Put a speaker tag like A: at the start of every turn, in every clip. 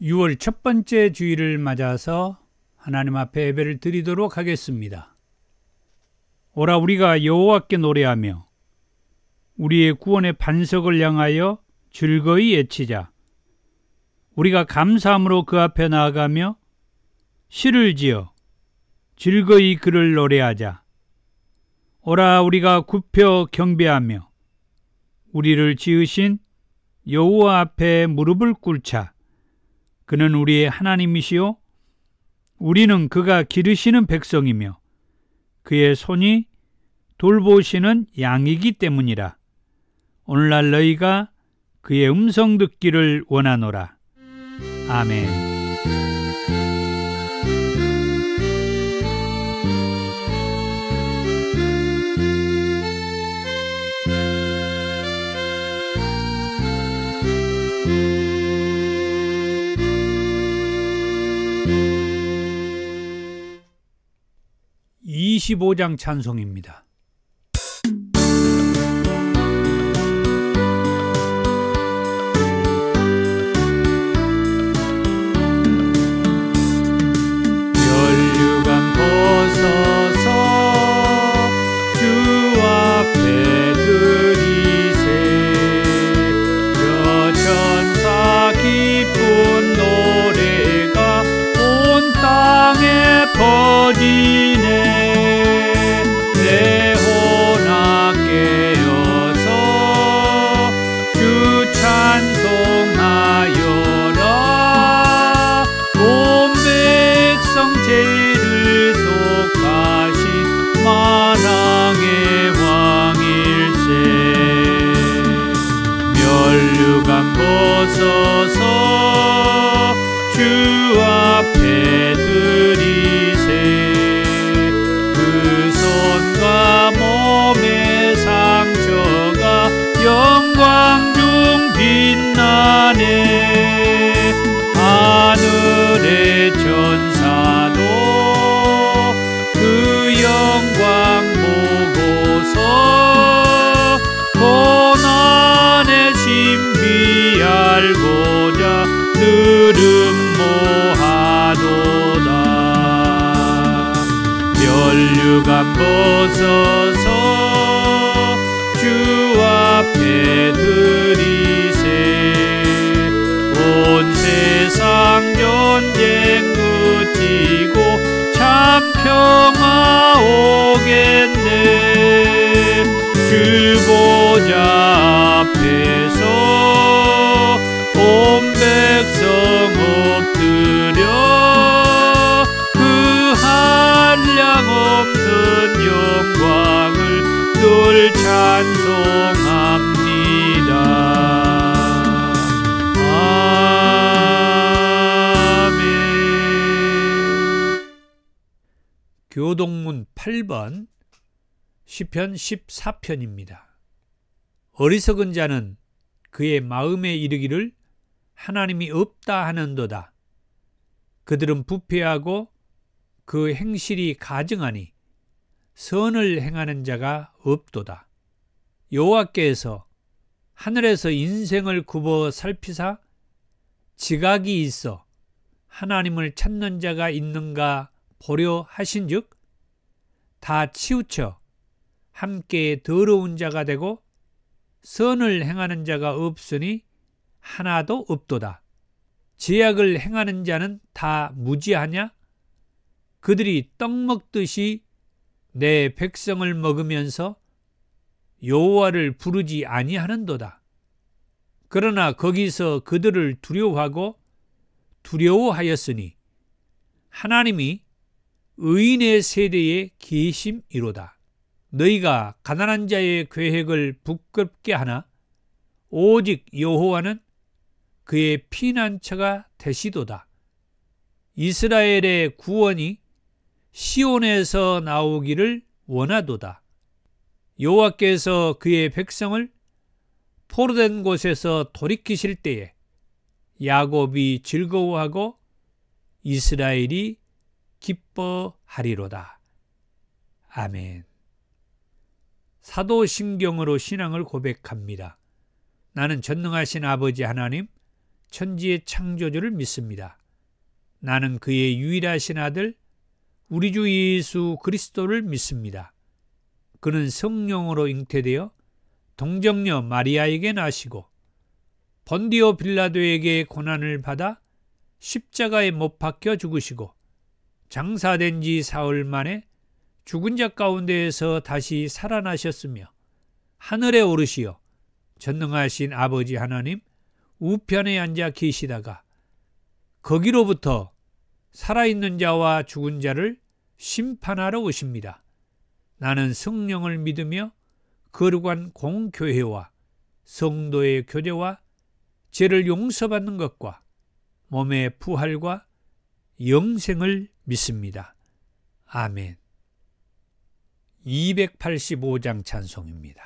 A: 6월 첫 번째 주일을 맞아서 하나님 앞에 예배를 드리도록 하겠습니다. 오라 우리가 여호와께 노래하며 우리의 구원의 반석을 향하여 즐거이 외치자. 우리가 감사함으로 그 앞에 나아가며 시를 지어 즐거이 그를 노래하자. 오라 우리가 굽혀 경배하며 우리를 지으신 여호와 앞에 무릎을 꿇자. 그는 우리의 하나님이시요 우리는 그가 기르시는 백성이며 그의 손이 돌보시는 양이기 때문이라. 오늘날 너희가 그의 음성 듣기를 원하노라. 아멘. (25장) 찬송입니다. 면류관 벗어서 주 앞에 드리세. 여천사 기쁜 노래가 온 땅에 퍼지네. 내호나 깨어서 주 찬송하여라. 온 백성 죄를 속하신 만왕의 왕일세. 면류관 벗어서 주 앞에 드리세. 몸의 상처가 영광 중 빛나네. 하늘의 천사도 그 영광 보고서 고난의 신비 알고자 들음 모하도다. 면류관 벗어서 주 앞에 드리세. 온 세상 전쟁 그치고 참 평화 오겠네. 주 보좌 앞에서 온 백성 엎드려 한량없는 영광을 늘 찬송합니다. 아멘. 교동문 8번 시편 14편입니다. 어리석은 자는 그의 마음에 이르기를 하나님이 없다 하는도다. 그들은 부패하고 그 행실이 가증하니 선을 행하는 자가 없도다. 여호와께서 하늘에서 인생을 굽어 살피사 지각이 있어 하나님을 찾는 자가 있는가 보려 하신즉 다 치우쳐 함께 더러운 자가 되고 선을 행하는 자가 없으니 하나도 없도다. 죄악을 행하는 자는 다 무지하냐? 그들이 떡 먹듯이 내 백성을 먹으면서 여호와를 부르지 아니하는도다. 그러나 거기서 그들을 두려워하고 두려워하였으니 하나님이 의인의 세대에 계심이로다. 너희가 가난한 자의 계획을 부끄럽게 하나 오직 여호와는 그의 피난처가 되시도다. 이스라엘의 구원이 시온에서 나오기를 원하도다. 여호와께서 그의 백성을 포로된 곳에서 돌이키실 때에 야곱이 즐거워하고 이스라엘이 기뻐하리로다. 아멘. 사도신경으로 신앙을 고백합니다. 나는 전능하신 아버지 하나님, 천지의 창조주를 믿습니다. 나는 그의 유일하신 아들 우리 주 예수 그리스도를 믿습니다. 그는 성령으로 잉태되어 동정녀 마리아에게 나시고 본디오 빌라도에게 고난을 받아 십자가에 못 박혀 죽으시고 장사된 지 사흘 만에 죽은 자 가운데에서 다시 살아나셨으며 하늘에 오르시어 전능하신 아버지 하나님 우편에 앉아 계시다가 거기로부터 살아있는 자와 죽은 자를 심판하러 오십니다. 나는 성령을 믿으며 거룩한 공교회와 성도의 교제와 죄를 용서받는 것과 몸의 부활과 영생을 믿습니다. 아멘. 285장 찬송입니다.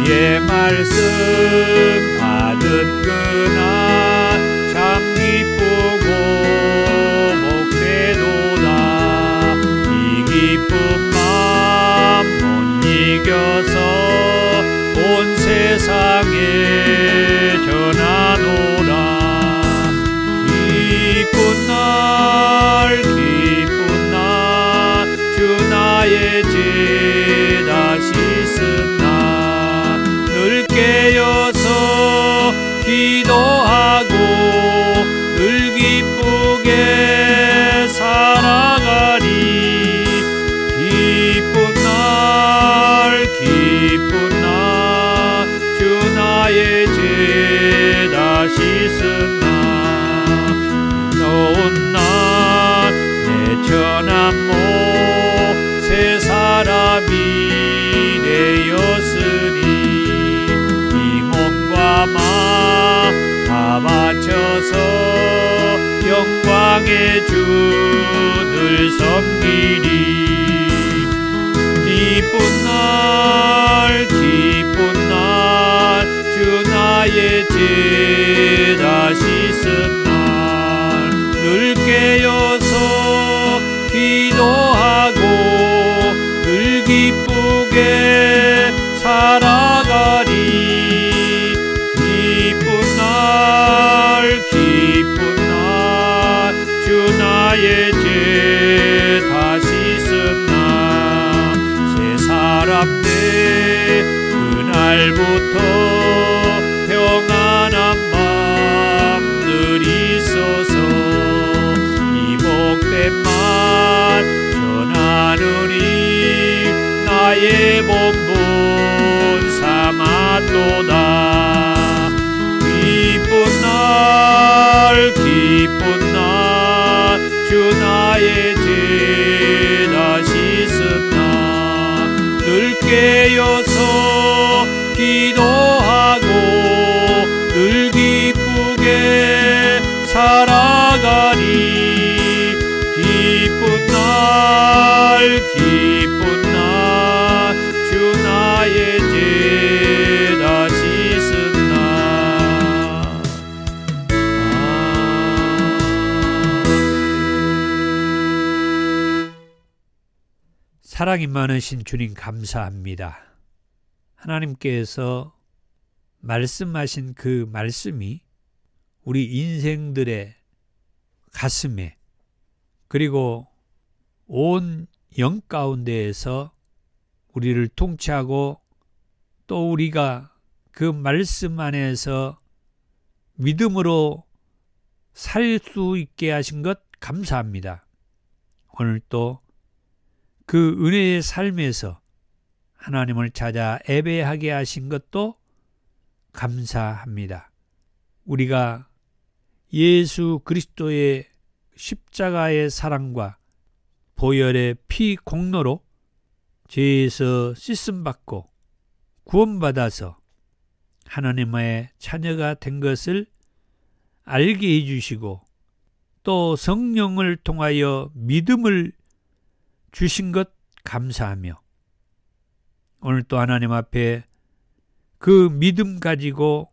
A: 주의 말씀 받은 그날 참 기쁘고 복되도다. 이 기쁜 마음 못 이겨서 온 세상에 전하노라. 기쁜 날 주 나의 죄 다시 씻었나. 늘 깨어서 기도하고 늘 기쁘게 살아가리. 기쁜 날 주 나의 죄 다시 씻었나. 더운 날 내 천한 새 사람이 되었으니 이 몸과 마음 다 바쳐서 영광의 주를 섬기리. 기쁜 날 주 나의 죄 다시 씻었나. 늘 깨어서 기도하고 늘 기쁘게 살아가리. 기쁜 날 주 나의 죄 다시 씻었나. 새 사람 돼 그날부터 평안한 밤 있어서 이 복된 말 전하느니 나의 본분 삼았도다. 기쁜 날 주 나의 죄 다시 씻었나. 늘 깨어서 기도하고 늘 기쁘게 살아가리. 기쁜 날 주 나의 죄 다시 씻었나. 사랑이 많으신 주님 감사합니다. 하나님께서 말씀하신 그 말씀이 우리 인생들의 가슴에 그리고 온 영 가운데에서 우리를 통치하고 또 우리가 그 말씀 안에서 믿음으로 살 수 있게 하신 것 감사합니다. 오늘 또 그 은혜의 삶에서 하나님을 찾아 예배하게 하신 것도 감사합니다. 우리가 예수 그리스도의 십자가의 사랑과 보혈의 피 공로로 죄에서 씻음받고 구원받아서 하나님의 자녀가 된 것을 알게 해주시고 또 성령을 통하여 믿음을 주신 것 감사하며 오늘 또 하나님 앞에 그 믿음 가지고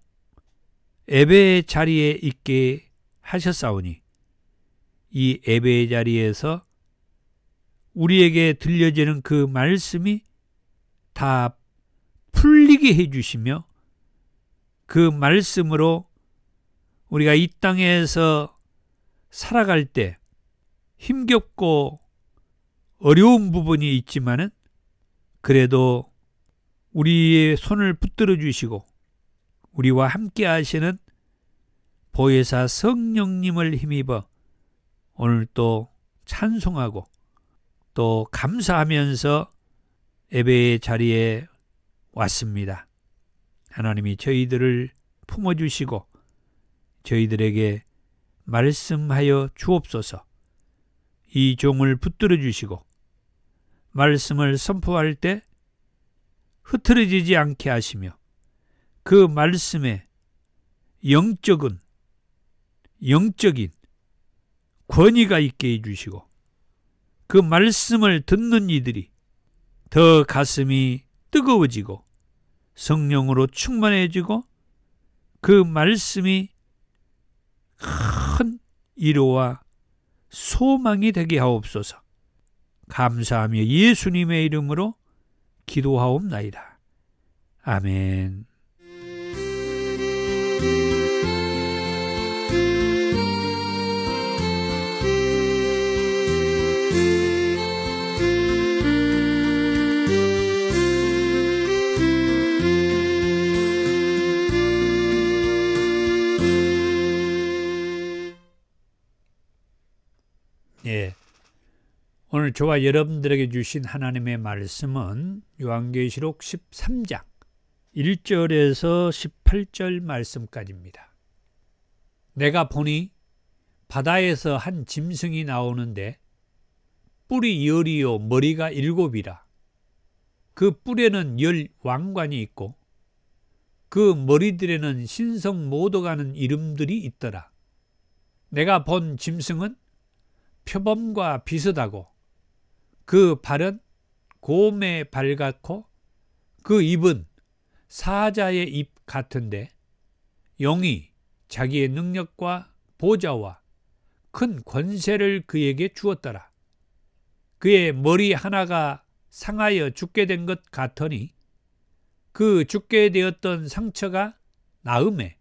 A: 예배의 자리에 있게 하셨사오니 이 예배의 자리에서 우리에게 들려지는 그 말씀이 다 풀리게 해주시며 그 말씀으로 우리가 이 땅에서 살아갈 때 힘겹고 어려운 부분이 있지만은 그래도 우리의 손을 붙들어 주시고 우리와 함께 하시는 보혜사 성령님을 힘입어 오늘 또 찬송하고 또 감사하면서 예배의 자리에 왔습니다. 하나님이 저희들을 품어주시고 저희들에게 말씀하여 주옵소서. 이 종을 붙들어 주시고 말씀을 선포할 때 흐트러지지 않게 하시며 그 말씀에 영적인 권위가 있게 해주시고 그 말씀을 듣는 이들이 더 가슴이 뜨거워지고 성령으로 충만해지고 그 말씀이 큰 위로와 소망이 되게 하옵소서. 감사하며 예수님의 이름으로 기도하옵나이다. 아멘. 오늘 저와 여러분들에게 주신 하나님의 말씀은 요한계시록 13장 1절에서 18절 말씀까지입니다. 내가 보니 바다에서 한 짐승이 나오는데 뿔이 10이요 머리가 7이라. 그 뿔에는 10 왕관이 있고 그 머리들에는 신성 모독하는 이름들이 있더라. 내가 본 짐승은 표범과 비슷하고 그 발은 곰의 발 같고 그 입은 사자의 입 같은데 용이 자기의 능력과 보좌와 큰 권세를 그에게 주었더라. 그의 머리 하나가 상하여 죽게 된 것 같으니 그 죽게 되었던 상처가 나음에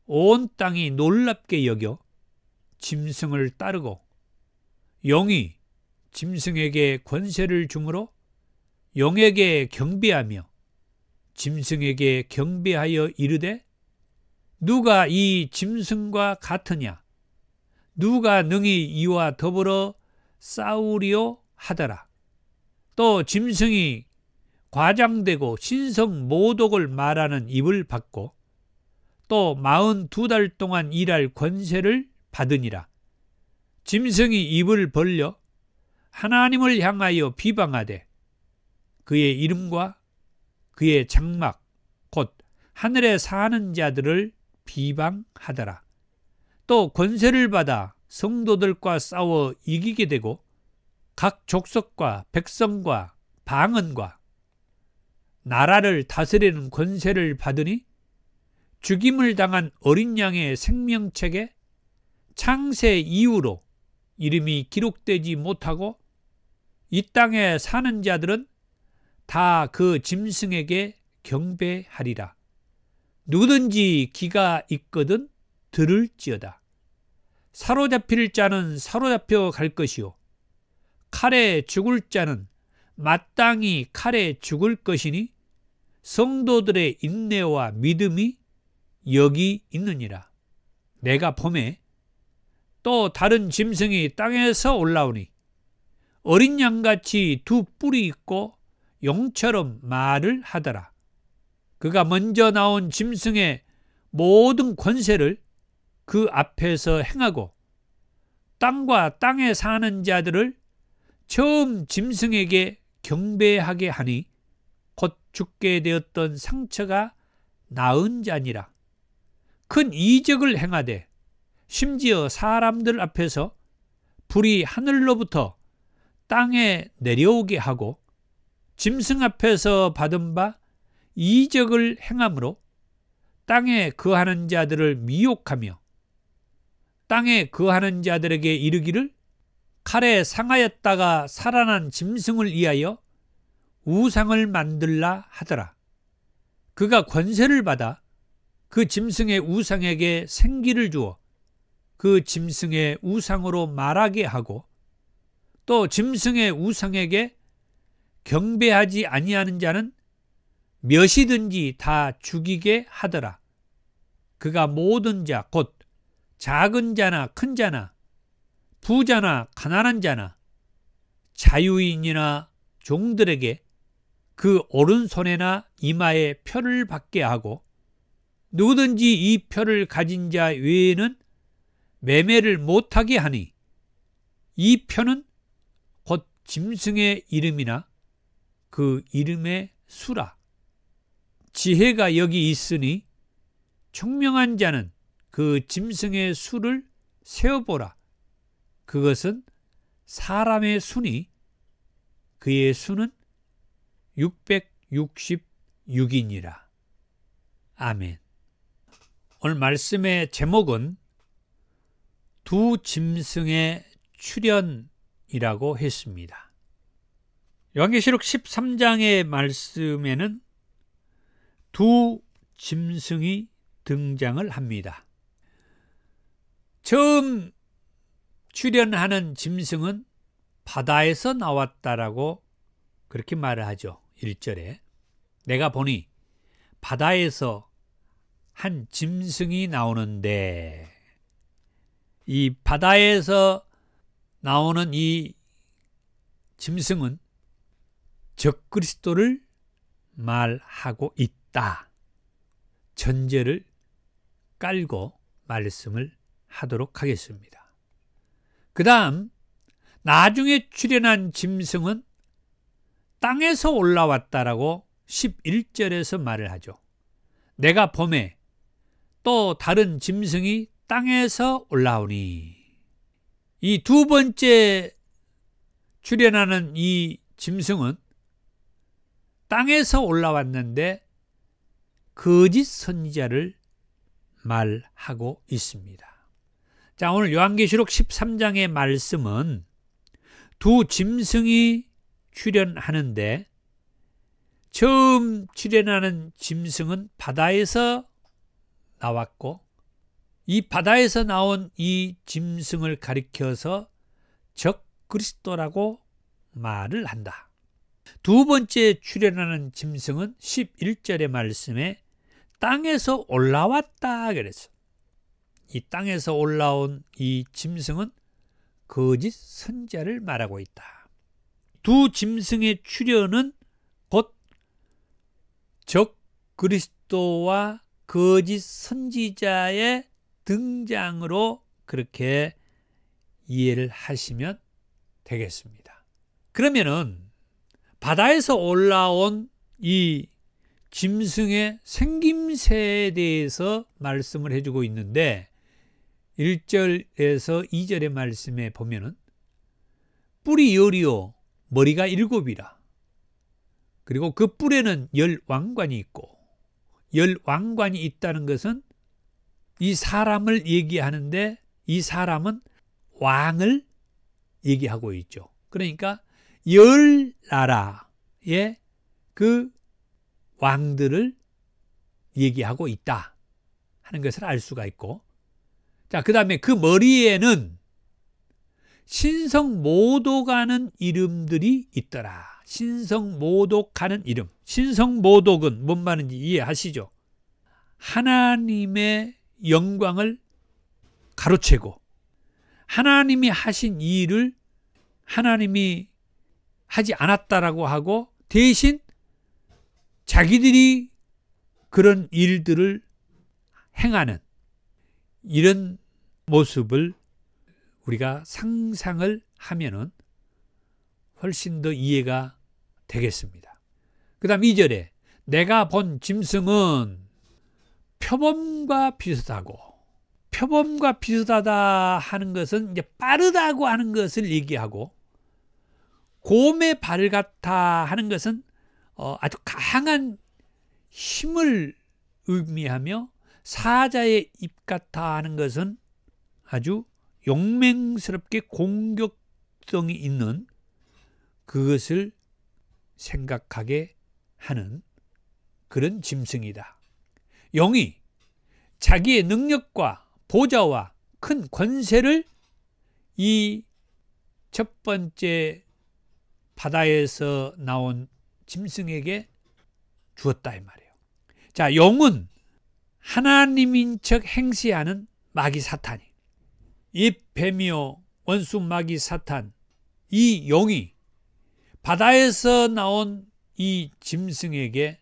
A: 온 땅이 놀랍게 여겨 짐승을 따르고 용이 짐승에게 권세를 주므로 용에게 경배하며 짐승에게 경배하여 이르되 누가 이 짐승과 같으냐 누가 능히 이와 더불어 싸우리요 하더라. 또 짐승이 과장되고 신성 모독을 말하는 입을 받고 또 42달 동안 일할 권세를 받으니라. 짐승이 입을 벌려 하나님을 향하여 비방하되 그의 이름과 그의 장막 곧 하늘에 사는 자들을 비방하더라. 또 권세를 받아 성도들과 싸워 이기게 되고 각 족속과 백성과 방언과 나라를 다스리는 권세를 받으니 죽임을 당한 어린 양의 생명책에 창세 이후로 이름이 기록되지 못하고 이 땅에 사는 자들은 다 그 짐승에게 경배하리라. 누구든지 귀가 있거든 들을지어다. 사로잡힐 자는 사로잡혀 갈 것이요 칼에 죽을 자는 마땅히 칼에 죽을 것이니 성도들의 인내와 믿음이 여기 있느니라. 내가 보매 또 다른 짐승이 땅에서 올라오니 어린 양같이 두 뿔이 있고 용처럼 말을 하더라. 그가 먼저 나온 짐승의 모든 권세를 그 앞에서 행하고 땅과 땅에 사는 자들을 처음 짐승에게 경배하게 하니 곧 죽게 되었던 상처가 나은 자니라. 큰 이적을 행하되 심지어 사람들 앞에서 불이 하늘로부터 땅에 내려오게 하고 짐승 앞에서 받은 바 이적을 행함으로 땅에 거하는 자들을 미혹하며 땅에 거하는 자들에게 이르기를 칼에 상하였다가 살아난 짐승을 위하여 우상을 만들라 하더라. 그가 권세를 받아 그 짐승의 우상에게 생기를 주어 그 짐승의 우상으로 말하게 하고 또 짐승의 우상에게 경배하지 아니하는 자는 몇이든지 다 죽이게 하더라. 그가 모든 자 곧 작은 자나 큰 자나 부자나 가난한 자나 자유인이나 종들에게 그 오른손에나 이마에 표를 받게 하고 누구든지 이 표를 가진 자 외에는 매매를 못하게 하니 이 표는 곧 짐승의 이름이나 그 이름의 수라. 지혜가 여기 있으니 총명한 자는 그 짐승의 수를 세어보라. 그것은 사람의 수니 그의 수는 666이니라. 아멘. 오늘 말씀의 제목은 두 짐승의 출현이라고 했습니다. 요한계시록 13장의 말씀에는 두 짐승이 등장을 합니다. 처음 출현하는 짐승은 바다에서 나왔다라고 그렇게 말을 하죠. 1절에 내가 보니 바다에서 한 짐승이 나오는데, 이 바다에서 나오는 이 짐승은 적그리스도를 말하고 있다. 전제를 깔고 말씀을 하도록 하겠습니다. 그 다음 나중에 출현한 짐승은 땅에서 올라왔다라고 11절에서 말을 하죠. 내가 보매 또 다른 짐승이 땅에서 올라오니, 이 두 번째 출현하는 이 짐승은 땅에서 올라왔는데 거짓 선지자를 말하고 있습니다. 자, 오늘 요한계시록 13장의 말씀은 두 짐승이 출현하는데 처음 출현하는 짐승은 바다에서 나왔고 이 바다에서 나온 이 짐승을 가리켜서 적그리스도라고 말을 한다. 두 번째 출현하는 짐승은 11절의 말씀에 땅에서 올라왔다 그랬어. 이 땅에서 올라온 이 짐승은 거짓 선지자를 말하고 있다. 두 짐승의 출현은 곧 적그리스도와 거짓 선지자의 등장으로 그렇게 이해를 하시면 되겠습니다. 그러면은 바다에서 올라온 이 짐승의 생김새에 대해서 말씀을 해주고 있는데 1절에서 2절의 말씀에 보면은 뿔이 열이요 머리가 7이라. 그리고 그 뿔에는 10왕관이 있고, 10왕관이 있다는 것은 이 사람을 얘기하는데 이 사람은 왕을 얘기하고 있죠. 그러니까 10나라의 그 왕들을 얘기하고 있다 하는 것을 알 수가 있고, 자, 그 다음에 그 머리에는 신성모독하는 이름들이 있더라. 신성모독하는 이름. 신성모독은 뭔 말인지 이해하시죠? 하나님의 영광을 가로채고 하나님이 하신 일을 하나님이 하지 않았다라고 하고 대신 자기들이 그런 일들을 행하는 이런 모습을 우리가 상상을 하면은 훨씬 더 이해가 되겠습니다. 그 다음 2절에 내가 본 짐승은 표범과 비슷하고, 표범과 비슷하다 하는 것은 이제 빠르다고 하는 것을 얘기하고, 곰의 발 같아 하는 것은 아주 강한 힘을 의미하며, 사자의 입 같아 하는 것은 아주 용맹스럽게 공격적인 율동이 있는 그것을 생각하게 하는 그런 짐승이다. 용이 자기의 능력과 보좌와 큰 권세를 이 첫 번째 바다에서 나온 짐승에게 주었다 이 말이에요. 자, 용은 하나님인 척 행세하는 마귀 사탄이, 이 뱀이요 원수 마귀 사탄, 이 용이 바다에서 나온 이 짐승에게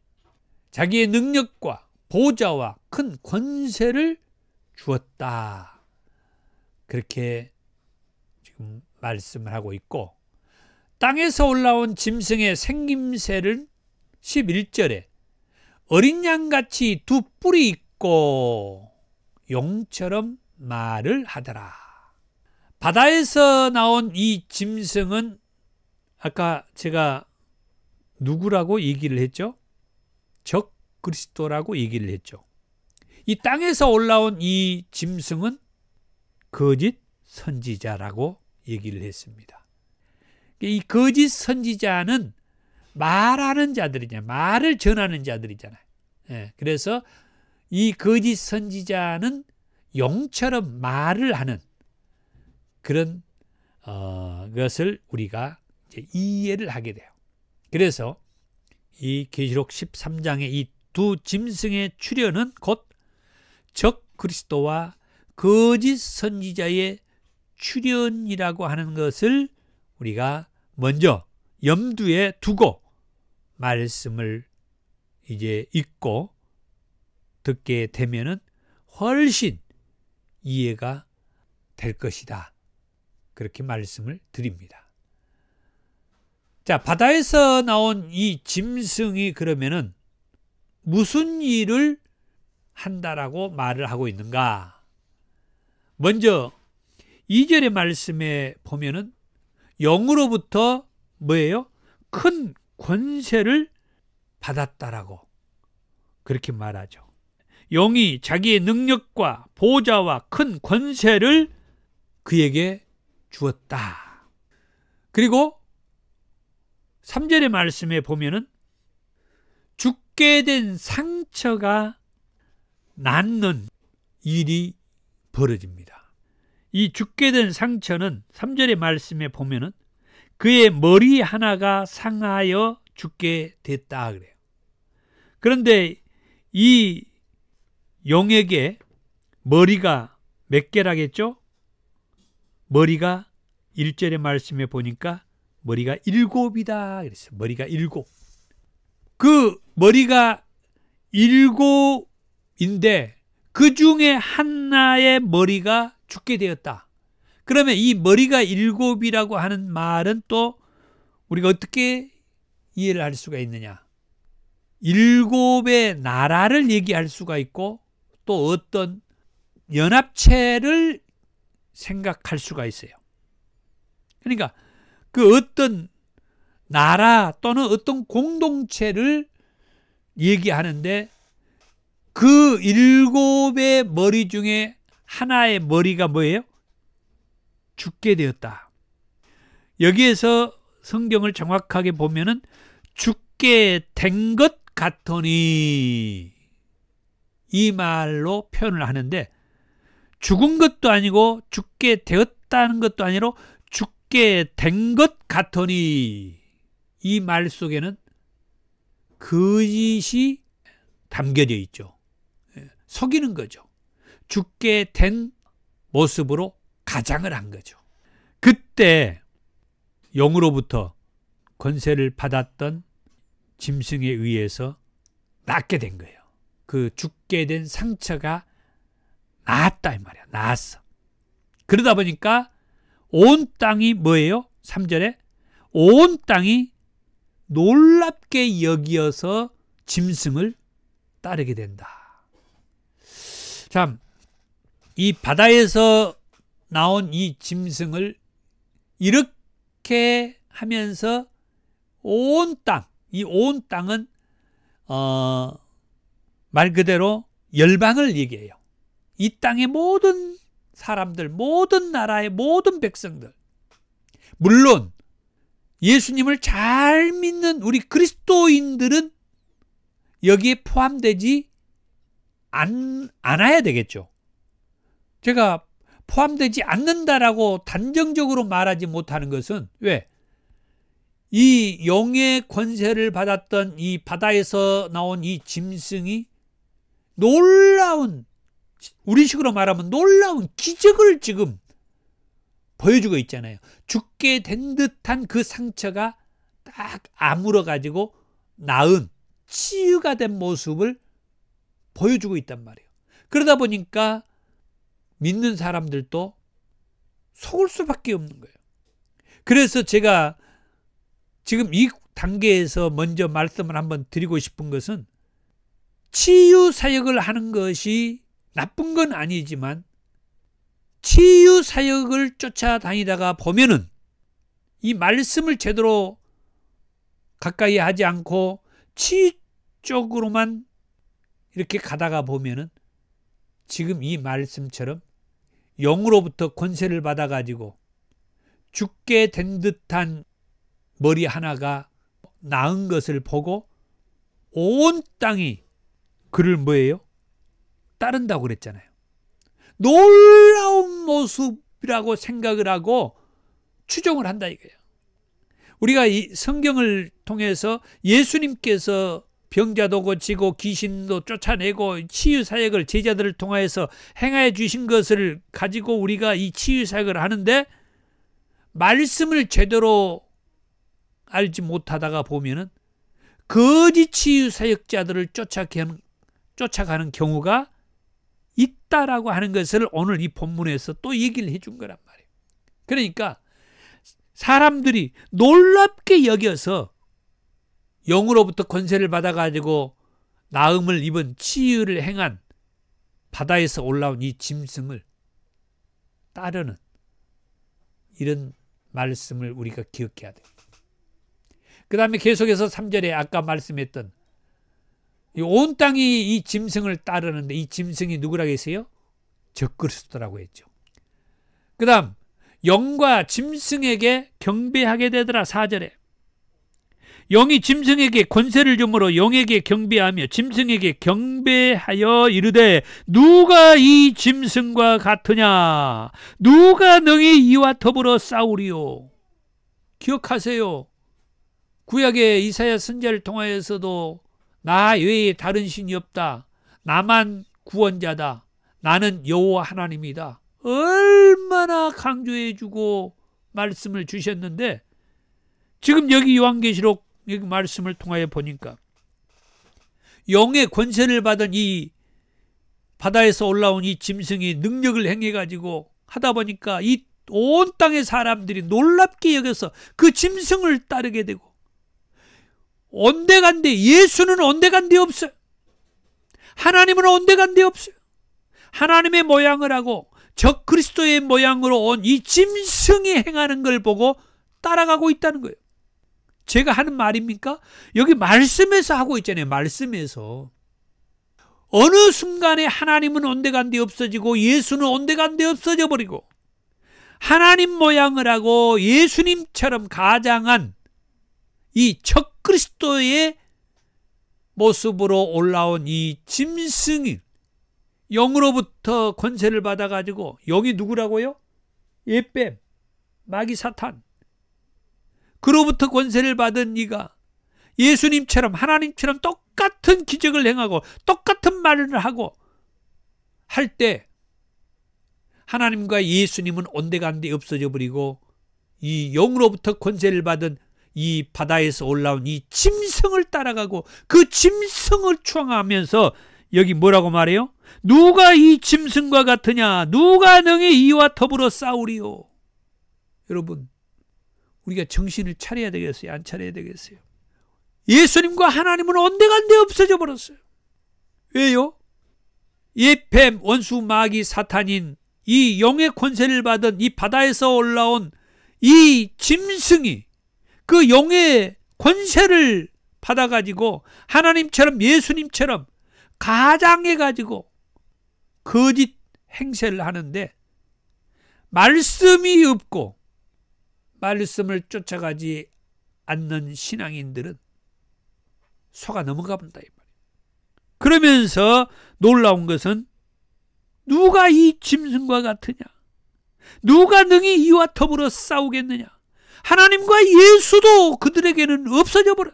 A: 자기의 능력과 보좌와 큰 권세를 주었다. 그렇게 지금 말씀을 하고 있고, 땅에서 올라온 짐승의 생김새를 11절에 어린 양같이 두 뿔이 있고 용처럼 말을 하더라. 바다에서 나온 이 짐승은 아까 제가 누구라고 얘기를 했죠? 적 그리스도라고 얘기를 했죠. 이 땅에서 올라온 이 짐승은 거짓 선지자라고 얘기를 했습니다. 이 거짓 선지자는 말하는 자들이잖아요. 말을 전하는 자들이잖아요. 그래서 이 거짓 선지자는 용처럼 말을 하는 그런 것을 우리가 이제 이해를 하게 돼요. 그래서 이 계시록 13장의 이 두 짐승의 출현은 곧 적 그리스도와 거짓 선지자의 출현이라고 하는 것을 우리가 먼저 염두에 두고 말씀을 이제 읽고 듣게 되면은 훨씬 이해가 될 것이다. 그렇게 말씀을 드립니다. 자, 바다에서 나온 이 짐승이 그러면은 무슨 일을 한다라고 말을 하고 있는가? 먼저 2절의 말씀에 보면은 영으로부터 뭐예요? 큰 권세를 받았다라고 그렇게 말하죠. 영이 자기의 능력과 보좌와 큰 권세를 그에게 주었다. 그리고 3절의 말씀에 보면은 죽게 된 상처가 낫는 일이 벌어집니다. 이 죽게 된 상처는 3절의 말씀에 보면은 그의 머리 하나가 상하여 죽게 됐다 그래요. 그런데 이 용에게 머리가 몇 개라겠죠? 머리가 1절의 말씀에 보니까 머리가 7이다 그랬어요. 머리가 7. 그 머리가 7인데 그 중에 하나의 머리가 죽게 되었다. 그러면 이 머리가 7이라고 하는 말은 또 우리가 어떻게 이해를 할 수가 있느냐? 7의 나라를 얘기할 수가 있고 또 어떤 연합체를 생각할 수가 있어요. 그러니까 그 어떤 나라 또는 어떤 공동체를 얘기하는데 그 7의 머리 중에 하나의 머리가 뭐예요? 죽게 되었다. 여기에서 성경을 정확하게 보면은 죽게 된 것 같으니 이 말로 표현을 하는데 죽은 것도 아니고 죽게 되었다는 것도 아니로 죽게 된 것 같으니 이 말 속에는 거짓이 담겨져 있죠. 속이는 거죠. 죽게 된 모습으로 가장을 한 거죠. 그때 영으로부터 권세를 받았던 짐승에 의해서 낫게 된 거예요. 그 죽게 된 상처가 나았다 이 말이야. 나았어. 그러다 보니까 온 땅이 뭐예요? 3절에 온 땅이 놀랍게 여기어서 짐승을 따르게 된다. 참, 이 바다에서 나온 이 짐승을 이렇게 하면서 온 땅, 이 온 땅은 말 그대로 열방을 얘기해요. 이 땅의 모든 사람들, 모든 나라의 모든 백성들, 물론 예수님을 잘 믿는 우리 그리스도인들은 여기에 포함되지 않아야 되겠죠. 제가 포함되지 않는다라고 단정적으로 말하지 못하는 것은 왜? 이 용의 권세를 받았던 이 바다에서 나온 이 짐승이 놀라운, 우리식으로 말하면 놀라운 기적을 지금 보여주고 있잖아요. 죽게 된 듯한 그 상처가 딱 아물어 가지고 나은 치유가 된 모습을 보여주고 있단 말이에요. 그러다 보니까 믿는 사람들도 속을 수밖에 없는 거예요. 그래서 제가 지금 이 단계에서 먼저 말씀을 한번 드리고 싶은 것은, 치유 사역을 하는 것이 나쁜 건 아니지만 치유 사역을 쫓아다니다가 보면은 이 말씀을 제대로 가까이 하지 않고 치유 쪽으로만 이렇게 가다가 보면은 지금 이 말씀처럼 영으로부터 권세를 받아가지고 죽게 된 듯한 머리 하나가 나은 것을 보고 온 땅이 그를 뭐예요? 따른다고 그랬잖아요. 놀라운 모습이라고 생각을 하고 추종을 한다 이거예요. 우리가 이 성경을 통해서 예수님께서 병자도 고치고 귀신도 쫓아내고 치유 사역을 제자들을 통해서 행하여 주신 것을 가지고 우리가 이 치유 사역을 하는데, 말씀을 제대로 알지 못하다가 보면은 거짓 치유 사역자들을 쫓아가는 경우가 있다라고 하는 것을 오늘 이 본문에서 또 얘기를 해준 거란 말이에요. 그러니까 사람들이 놀랍게 여겨서 영으로부터 권세를 받아가지고 나음을 입은 치유를 행한 바다에서 올라온 이 짐승을 따르는 이런 말씀을 우리가 기억해야 돼요. 그 다음에 계속해서 3절에 아까 말씀했던 온 땅이 이 짐승을 따르는데, 이 짐승이 누구라고 했어요? 적그리스도라고 했죠. 그 다음 영과 짐승에게 경배하게 되더라. 4절에 영이 짐승에게 권세를 주므로 영에게 경배하며 짐승에게 경배하여 이르되 누가 이 짐승과 같으냐? 누가 능히 이와 더불어 싸우리요? 기억하세요. 구약의 이사야 선지자를 통하여서도 나 외에 다른 신이 없다. 나만 구원자다. 나는 여호와 하나님이다. 얼마나 강조해주고 말씀을 주셨는데, 지금 여기 요한계시록 여기 말씀을 통하여 보니까 영의 권세를 받은 이 바다에서 올라온 이 짐승이 능력을 행해가지고 하다 보니까 이 온 땅의 사람들이 놀랍게 여겨서 그 짐승을 따르게 되고, 온데간데 예수는 온데간데 없어요. 하나님은 온데간데 없어요. 하나님의 모양을 하고 적 그리스도의 모양으로 온 이 짐승이 행하는 걸 보고 따라가고 있다는 거예요. 제가 하는 말입니까? 여기 말씀에서 하고 있잖아요. 말씀에서 어느 순간에 하나님은 온데간데 없어지고 예수는 온데간데 없어져 버리고, 하나님 모양을 하고 예수님처럼 가장한 이 적그리스도의 모습으로 올라온 이 짐승이 영으로부터 권세를 받아가지고, 영이 누구라고요? 옛뱀, 마귀 사탄. 그로부터 권세를 받은 이가 예수님처럼 하나님처럼 똑같은 기적을 행하고 똑같은 말을 하고 할 때, 하나님과 예수님은 온데간데 없어져 버리고 이 영으로부터 권세를 받은 이 바다에서 올라온 이 짐승을 따라가고 그 짐승을 추앙하면서 여기 뭐라고 말해요? 누가 이 짐승과 같으냐? 누가 능히 이와 더불어 싸우리요? 여러분, 우리가 정신을 차려야 되겠어요? 안 차려야 되겠어요? 예수님과 하나님은 온데간데 없어져 버렸어요. 왜요? 옛뱀, 원수, 마귀, 사탄인 이 영의 권세를 받은 이 바다에서 올라온 이 짐승이 그 영의 권세를 받아가지고 하나님처럼 예수님처럼 가장해가지고 거짓 행세를 하는데, 말씀이 없고 말씀을 쫓아가지 않는 신앙인들은 속아 넘어가 본다 이 말이에요. 그러면서 놀라운 것은 누가 이 짐승과 같으냐? 누가 능히 이와 더불어 싸우겠느냐? 하나님과 예수도 그들에게는 없어져 버려.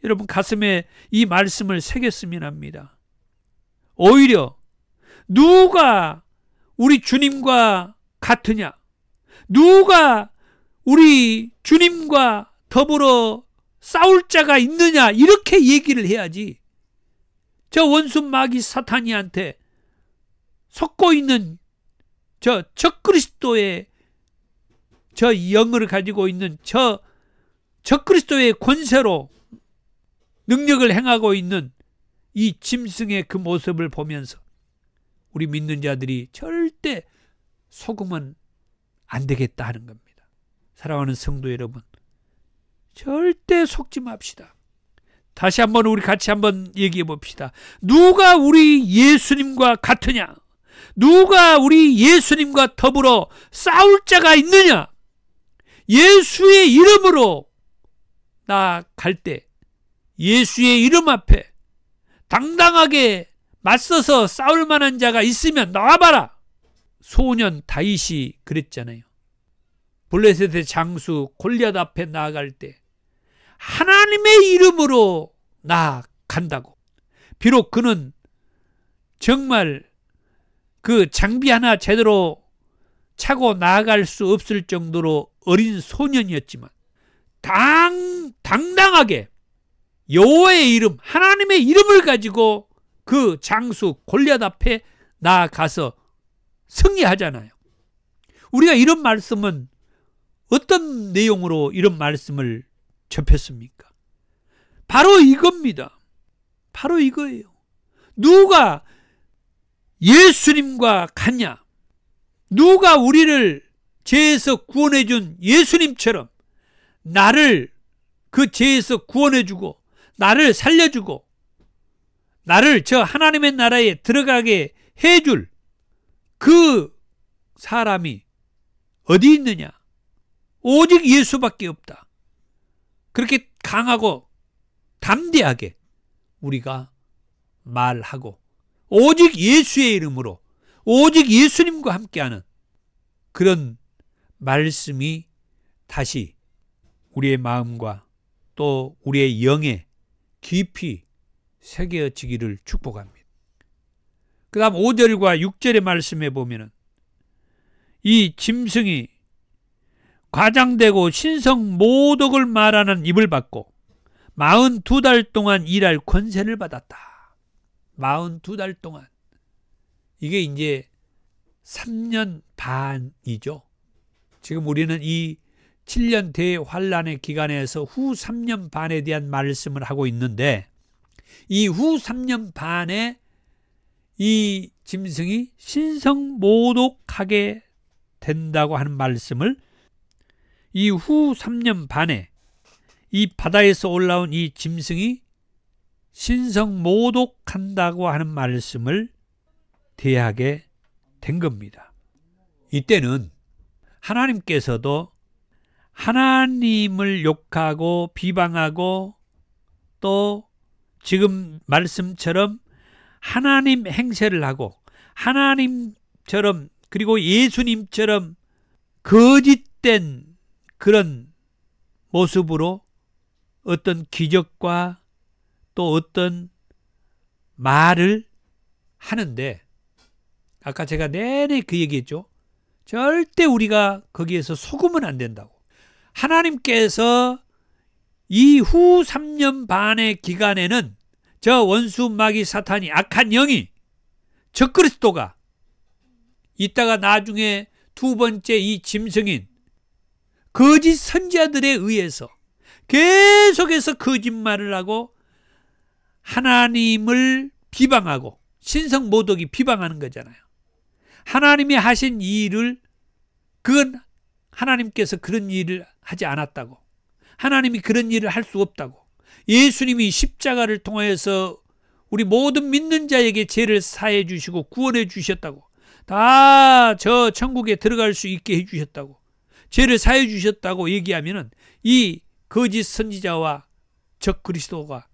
A: 여러분 가슴에 이 말씀을 새겼으면 합니다. 오히려 누가 우리 주님과 같으냐? 누가 우리 주님과 더불어 싸울 자가 있느냐? 이렇게 얘기를 해야지. 저 원수 마귀 사탄이한테 속고 있는 저 적그리스도의 저 영을 가지고 있는 저 적그리스도의 권세로 능력을 행하고 있는 이 짐승의 그 모습을 보면서 우리 믿는 자들이 절대 속으면 안 되겠다 하는 겁니다. 사랑하는 성도 여러분, 절대 속지 맙시다. 다시 한번 우리 같이 한번 얘기해 봅시다. 누가 우리 예수님과 같으냐? 누가 우리 예수님과 더불어 싸울 자가 있느냐? 예수의 이름으로 나아갈 때 예수의 이름 앞에 당당하게 맞서서 싸울 만한 자가 있으면 나와봐라. 소년 다윗이 그랬잖아요. 블레셋의 장수 골리앗 앞에 나아갈 때 하나님의 이름으로 나아간다고. 비록 그는 정말 그 장비 하나 제대로 차고 나아갈 수 없을 정도로 어린 소년이었지만 당당하게 여호와의 이름, 하나님의 이름을 가지고 그 장수 골리앗 앞에 나아가서 승리하잖아요. 우리가 이런 말씀은 어떤 내용으로 이런 말씀을 접했습니까? 바로 이겁니다. 바로 이거예요. 누가 예수님과 같냐? 누가 우리를 죄에서 구원해 준 예수님처럼 나를 그 죄에서 구원해 주고 나를 살려주고 나를 저 하나님의 나라에 들어가게 해줄 그 사람이 어디 있느냐? 오직 예수밖에 없다. 그렇게 강하고 담대하게 우리가 말하고 오직 예수의 이름으로 오직 예수님과 함께하는 그런 말씀이 다시 우리의 마음과 또 우리의 영에 깊이 새겨지기를 축복합니다. 그 다음 5절과 6절의 말씀에 보면은 이 짐승이 과장되고 신성 모독을 말하는 입을 받고 42달 동안 일할 권세를 받았다. 42달 동안. 이게 이제 3년 반이죠. 지금 우리는 이 7년 대환란의 기간에서 후 3년 반에 대한 말씀을 하고 있는데 이 후 3년 반에 이 짐승이 신성모독하게 된다고 하는 말씀을 이 후 3년 반에 이 바다에서 올라온 이 짐승이 신성모독한다고 하는 말씀을 대하게 된 겁니다. 이때는 하나님께서도 하나님을 욕하고 비방하고 또 지금 말씀처럼 하나님 행세를 하고 하나님처럼 그리고 예수님처럼 거짓된 그런 모습으로 어떤 기적과 또 어떤 말을 하는데 아까 제가 내내 그 얘기했죠. 절대 우리가 거기에서 속으면 안 된다고. 하나님께서 이 후 3년 반의 기간에는 저 원수 마귀 사탄이 악한 영이 적그리스도가 이따가 나중에 두 번째 이 짐승인 거짓 선지자들에 의해서 계속해서 거짓말을 하고 하나님을 비방하고 신성모독이 비방하는 거잖아요. 하나님이 하신 이 일을 그건 하나님께서 그런 일을 하지 않았다고. 하나님이 그런 일을 할 수 없다고. 예수님이 십자가를 통해서 우리 모든 믿는 자에게 죄를 사해 주시고 구원해 주셨다고. 다 저 천국에 들어갈 수 있게 해 주셨다고. 죄를 사해 주셨다고 얘기하면은 이 거짓 선지자와 적그리스도와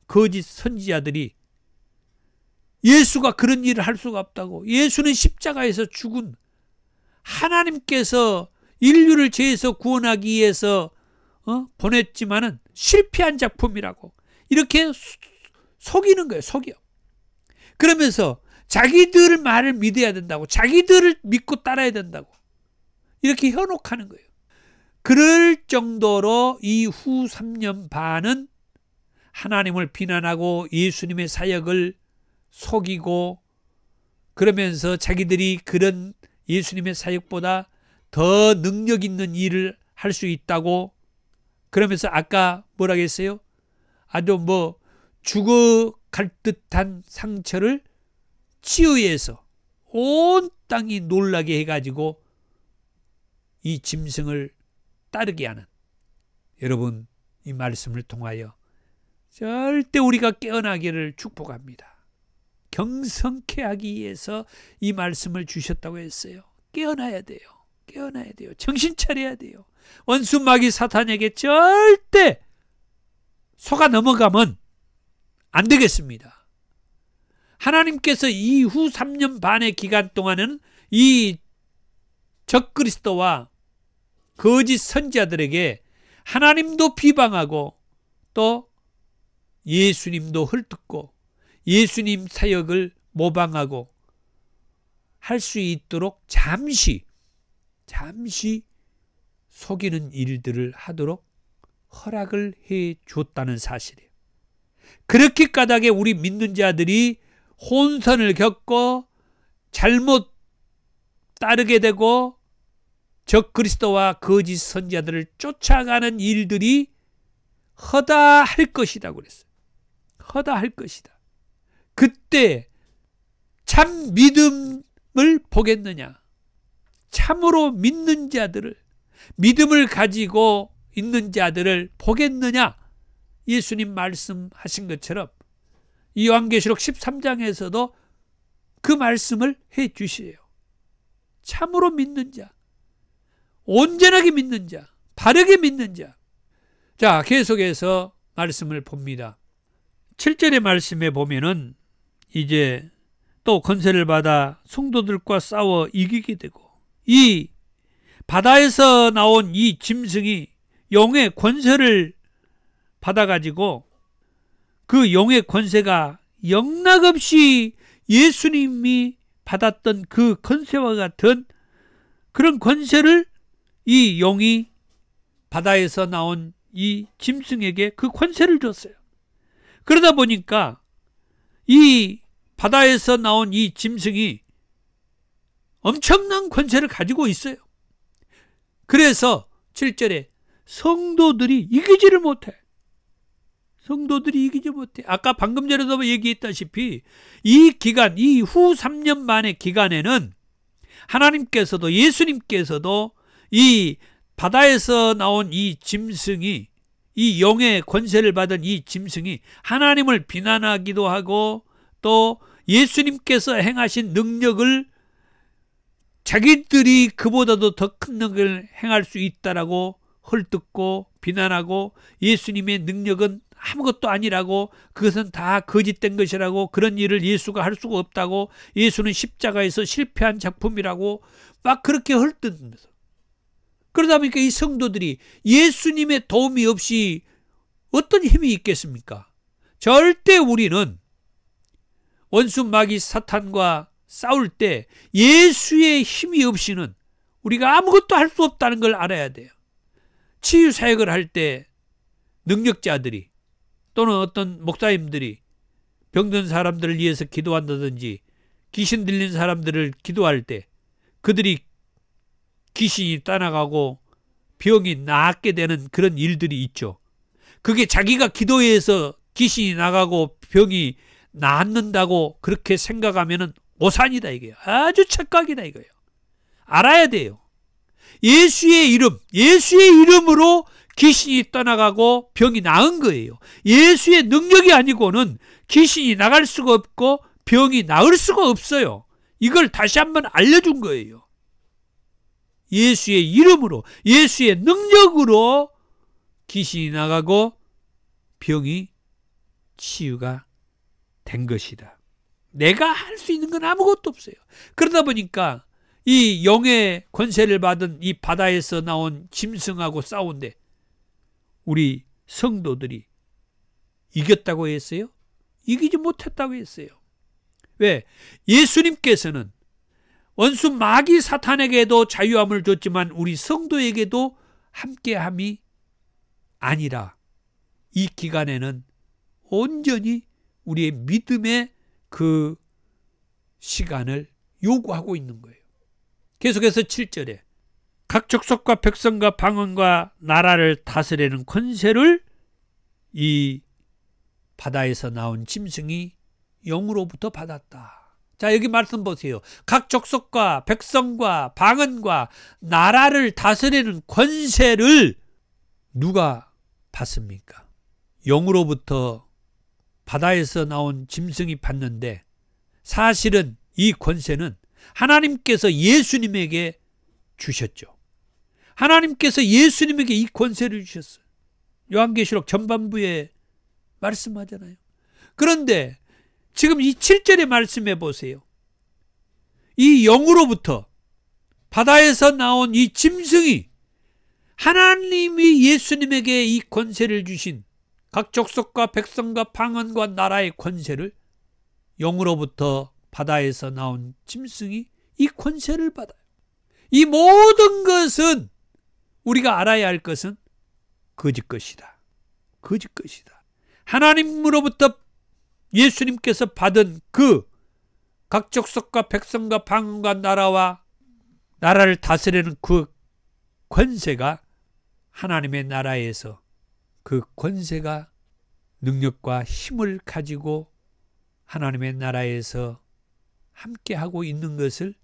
A: 거짓 선지자들이 예수가 그런 일을 할 수가 없다고, 예수는 십자가에서 죽은 하나님께서 인류를 죄에서 구원하기 위해서 보냈지만은 실패한 작품이라고 이렇게 속이는 거예요. 속여. 그러면서 자기들 말을 믿어야 된다고, 자기들을 믿고 따라야 된다고 이렇게 현혹하는 거예요. 그럴 정도로 이 후 3년 반은 하나님을 비난하고 예수님의 사역을 속이고, 그러면서 자기들이 그런 예수님의 사역보다 더 능력 있는 일을 할 수 있다고, 그러면서 아까 뭐라고 했어요? 아주 죽어갈 듯한 상처를 치유해서 온 땅이 놀라게 해가지고 이 짐승을 따르게 하는, 여러분, 이 말씀을 통하여 절대 우리가 깨어나기를 축복합니다. 경성케 하기 위해서 이 말씀을 주셨다고 했어요. 깨어나야 돼요. 깨어나야 돼요. 정신 차려야 돼요. 원수 마귀 사탄에게 절대 속아 넘어가면 안 되겠습니다. 하나님께서 이후 3년 반의 기간 동안은 이 적그리스도와 거짓 선지자들에게 하나님도 비방하고 또 예수님도 헐뜯고 예수님 사역을 모방하고 할 수 있도록 잠시 속이는 일들을 하도록 허락을 해 줬다는 사실이에요. 그렇게 까닭에 우리 믿는 자들이 혼선을 겪고 잘못 따르게 되고 적그리스도와 거짓 선지자들을 쫓아가는 일들이 허다할 것이라고 그랬어요. 허다할 것이다. 그때 참 믿음을 보겠느냐? 참으로 믿는 자들을, 믿음을 가지고 있는 자들을 보겠느냐? 예수님 말씀하신 것처럼 이 요한계시록 13장에서도 그 말씀을 해 주시에요. 참으로 믿는 자, 온전하게 믿는 자, 바르게 믿는 자. 자, 계속해서 말씀을 봅니다. 7절의 말씀에 보면은 이제 또 권세를 받아 성도들과 싸워 이기게 되고, 이 바다에서 나온 이 짐승이 용의 권세를 받아가지고 그 용의 권세가 영락없이 예수님이 받았던 그 권세와 같은 그런 권세를 이 용이 바다에서 나온 이 짐승에게 그 권세를 줬어요. 그러다 보니까 이 바다에서 나온 이 짐승이 엄청난 권세를 가지고 있어요. 그래서 7절에 성도들이 이기지를 못해. 성도들이 이기지 못해. 아까 방금 전에도 얘기했다시피 이 기간, 이 후 3년 만의 기간에는 하나님께서도 예수님께서도 이 바다에서 나온 이 짐승이, 이 용의 권세를 받은 이 짐승이 하나님을 비난하기도 하고 또 예수님께서 행하신 능력을 자기들이 그보다도 더 큰 능력을 행할 수 있다라고 헐뜯고 비난하고 예수님의 능력은 아무것도 아니라고, 그것은 다 거짓된 것이라고, 그런 일을 예수가 할 수가 없다고, 예수는 십자가에서 실패한 작품이라고 막 그렇게 헐뜯으면서, 그러다 보니까 이 성도들이 예수님의 도움이 없이 어떤 힘이 있겠습니까? 절대 우리는 원수 마귀 사탄과 싸울 때 예수의 힘이 없이는 우리가 아무것도 할 수 없다는 걸 알아야 돼요. 치유 사역을 할 때 능력자들이 또는 어떤 목사님들이 병든 사람들을 위해서 기도한다든지 귀신 들린 사람들을 기도할 때 그들이 귀신이 떠나가고 병이 낫게 되는 그런 일들이 있죠. 그게 자기가 기도해서 귀신이 나가고 병이 낫는다고 그렇게 생각하면은 오산이다 이거예요. 아주 착각이다 이거예요. 알아야 돼요. 예수의 이름, 예수의 이름으로 귀신이 떠나가고 병이 나은 거예요. 예수의 능력이 아니고는 귀신이 나갈 수가 없고 병이 나을 수가 없어요. 이걸 다시 한번 알려준 거예요. 예수의 이름으로, 예수의 능력으로 귀신이 나가고 병이 치유가 된 것이다. 내가 할 수 있는 건 아무것도 없어요. 그러다 보니까 이 영의 권세를 받은 이 바다에서 나온 짐승하고 싸운데 우리 성도들이 이겼다고 했어요? 이기지 못했다고 했어요. 왜? 예수님께서는 원수 마귀 사탄에게도 자유함을 줬지만 우리 성도에게도 함께함이 아니라 이 기간에는 온전히 우리의 믿음의 그 시간을 요구하고 있는 거예요. 계속해서 7절에 각 족속과 백성과 방언과 나라를 다스리는 권세를 이 바다에서 나온 짐승이 영으로부터 받았다. 자, 여기 말씀 보세요. 각 족속과 백성과 방언과 나라를 다스리는 권세를 누가 받습니까? 영으로부터 바다에서 나온 짐승이 받는데 사실은 이 권세는 하나님께서 예수님에게 주셨죠. 하나님께서 예수님에게 이 권세를 주셨어요. 요한계시록 전반부에 말씀하잖아요. 그런데 지금 이 7절의 말씀해 보세요. 이 영으로부터 바다에서 나온 이 짐승이 하나님이 예수님에게 이 권세를 주신 각 족속과 백성과 방언과 나라의 권세를 영으로부터 바다에서 나온 짐승이 이 권세를 받아요. 이 모든 것은 우리가 알아야 할 것은 거짓 것이다. 거짓 것이다. 하나님으로부터 예수님께서 받은 그 각 족속과 백성과 방언과 나라를 다스리는 그 권세가 하나님의 나라에서 그 권세가 능력과 힘을 가지고 하나님의 나라에서 함께하고 있는 것을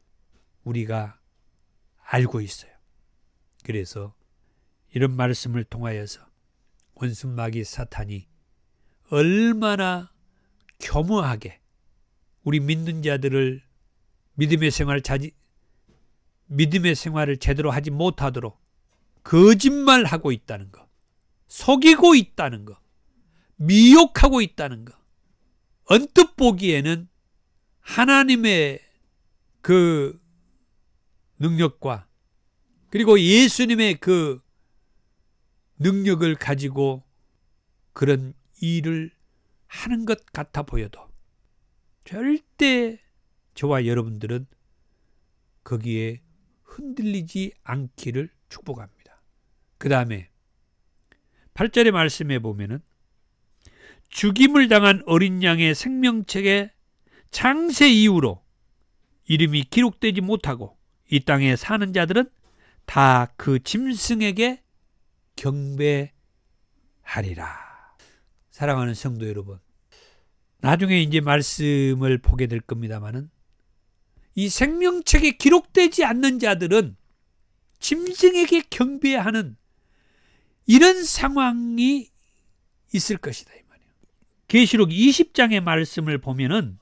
A: 우리가 알고 있어요. 그래서 이런 말씀을 통하여서 원수 마귀 사탄이 얼마나 교묘하게 우리 믿는 자들을 믿음의 생활을 제대로 하지 못하도록 거짓말하고 있다는 것, 속이고 있다는 것, 미혹하고 있다는 것. 언뜻 보기에는 하나님의 그 능력과 그리고 예수님의 그 능력을 가지고 그런 일을 하는 것 같아 보여도 절대 저와 여러분들은 거기에 흔들리지 않기를 축복합니다. 그 다음에 8절의 말씀에 보면은 죽임을 당한 어린 양의 생명책의 창세 이후로 이름이 기록되지 못하고 이 땅에 사는 자들은 다 그 짐승에게 경배하리라. 사랑하는 성도 여러분, 나중에 이제 말씀을 보게 될 겁니다만은 이 생명책에 기록되지 않는 자들은 짐승에게 경배하는 이런 상황이 있을 것이다 이 말이에요. 계시록 20장의 말씀을 보면은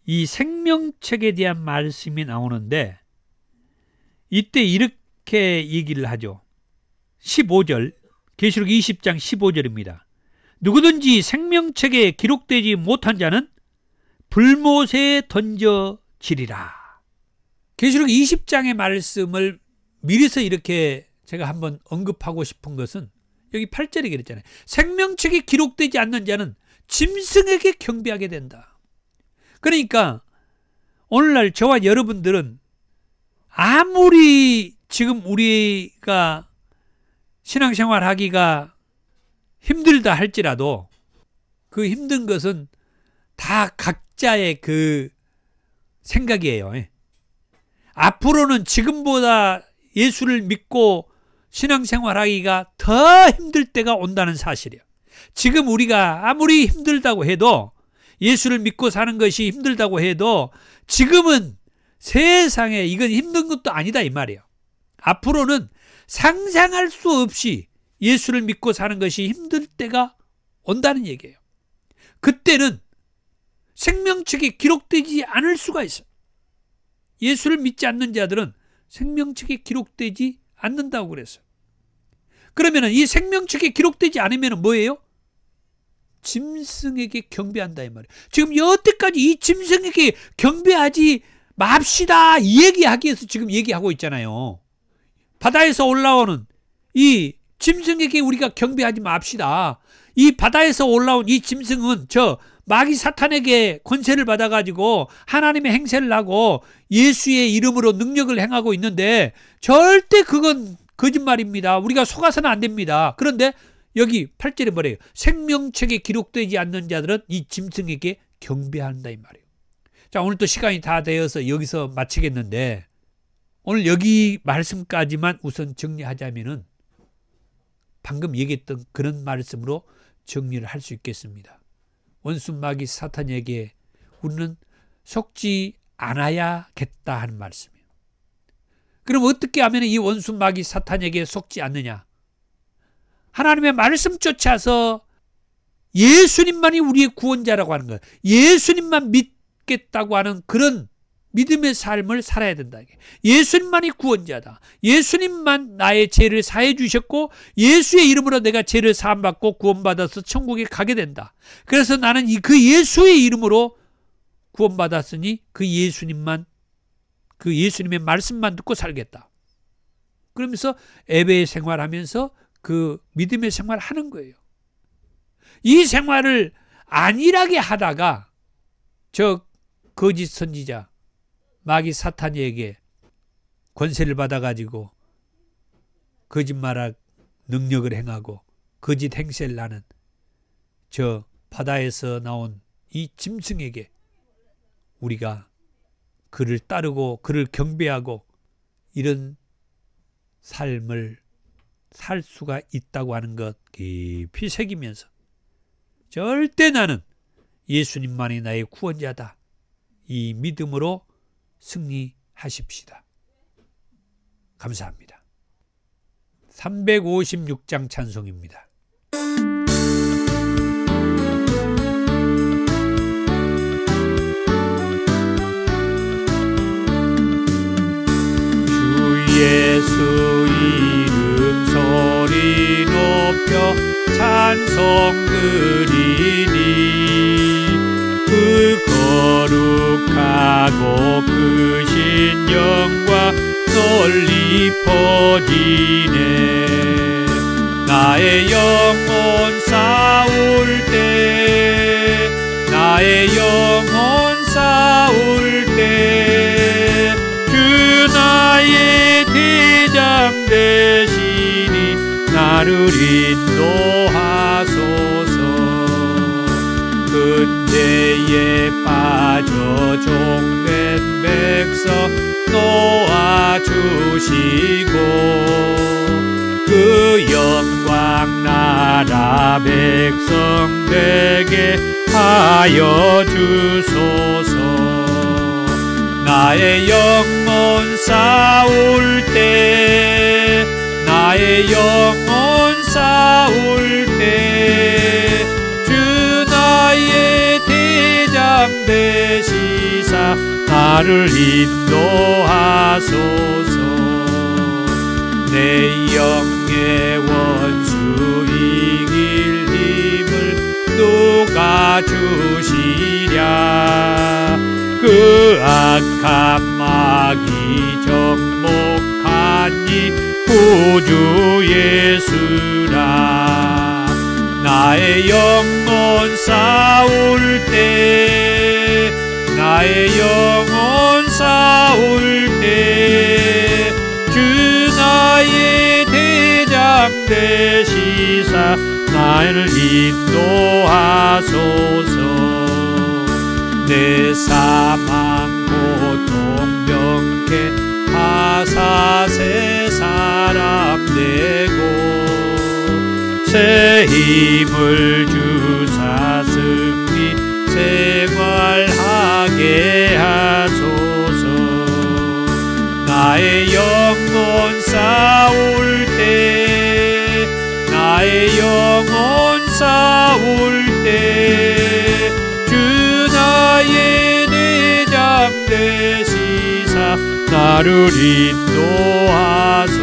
A: 이 생명책에 대한 말씀이 나오는데 이때 이렇게 얘기를 하죠. 15절, 계시록 20장 15절입니다. 누구든지 생명책에 기록되지 못한 자는 불못에 던져지리라. 계시록 20장의 말씀을 미리서 이렇게 제가 한번 언급하고 싶은 것은 여기 8절에 그랬잖아요. 생명책에 기록되지 않는 자는 짐승에게 경배하게 된다. 그러니까 오늘날 저와 여러분들은 아무리 지금 우리가 신앙생활 하기가 힘들다 할지라도 그 힘든 것은 다 각자의 그 생각이에요. 앞으로는 지금보다 예수를 믿고 신앙생활 하기가 더 힘들 때가 온다는 사실이에요. 지금 우리가 아무리 힘들다고 해도 예수를 믿고 사는 것이 힘들다고 해도 지금은 세상에 이건 힘든 것도 아니다 이 말이에요. 앞으로는 상상할 수 없이 예수를 믿고 사는 것이 힘들 때가 온다는 얘기예요. 그때는 생명책에 기록되지 않을 수가 있어요. 예수를 믿지 않는 자들은 생명책에 기록되지 않는다고 그랬어요. 그러면 이 생명책에 기록되지 않으면 뭐예요? 짐승에게 경배한다 이 말이에요. 지금 여태까지 이 짐승에게 경배하지 맙시다 이 얘기하기 위해서 지금 얘기하고 있잖아요. 바다에서 올라오는 이 짐승에게 우리가 경배하지 맙시다. 이 바다에서 올라온 이 짐승은 저 마귀 사탄에게 권세를 받아가지고 하나님의 행세를 하고 예수의 이름으로 능력을 행하고 있는데 절대 그건 거짓말입니다. 우리가 속아서는 안 됩니다. 그런데 여기 8절에 뭐래요? 생명책에 기록되지 않는 자들은 이 짐승에게 경배한다 이 말이에요. 자, 오늘 또 시간이 다 되어서 여기서 마치겠는데 오늘 여기 말씀까지만 우선 정리하자면은 방금 얘기했던 그런 말씀으로 정리를 할 수 있겠습니다. 원수 마귀 사탄에게 우리는 속지 않아야겠다 하는 말씀이에요. 그럼 어떻게 하면 이 원수 마귀 사탄에게 속지 않느냐? 하나님의 말씀 쫓아서 예수님만이 우리의 구원자라고 하는 거예요. 예수님만 믿겠다고 하는 그런 믿음의 삶을 살아야 된다. 예수님만이 구원자다. 예수님만 나의 죄를 사해 주셨고 예수의 이름으로 내가 죄를 사함받고 구원받아서 천국에 가게 된다. 그래서 나는 그 예수의 이름으로 구원받았으니 그 예수님의 말씀만 듣고 살겠다. 그러면서 예배 생활하면서 그 믿음의 생활을 하는 거예요. 이 생활을 안일하게 하다가 저 거짓 선지자 마귀 사탄에게 권세를 받아가지고 거짓말할 능력을 행하고 거짓 행세를 하는 저 바다에서 나온 이 짐승에게 우리가 그를 따르고 그를 경배하고 이런 삶을 살 수가 있다고 하는 것 깊이 새기면서 절대 나는 예수님만이 나의 구원자다. 이 믿음으로 승리하십시다. 감사합니다. 356장 찬송입니다. 주 예수 이름 소리 높여 찬송 드리니 그 거룩하고 크신 영광 널리 퍼지네. 나의 영혼 싸울 때 나의 영혼 싸울 때 주 나의 대장 되시니 나를 인도하소서. 근대에 빠져 종된 백성 놓아주시고 그 영광 나라 백성 되게 하여 주소서. 나의 영혼 싸울 때 나의 영혼 싸울 때 주 나의 대장 되시사 나를 인도하소서. 내 영의 원수 이길 힘을 누가 주시랴. 그 악한 마귀 정복하니 구주 예수라. 나의 영혼 싸울 때 나의 영혼 싸울 때 주 나의 대장 되시사 나를 인도하소서. 내 사망 고통 병쾌 하사 새 사람 되고 새 힘을 주사 승리 생활하게 하소서. 나의 영혼 싸울 때 나의 영혼 싸울 때 주 나의 대장 되시사 나를 인도하소서.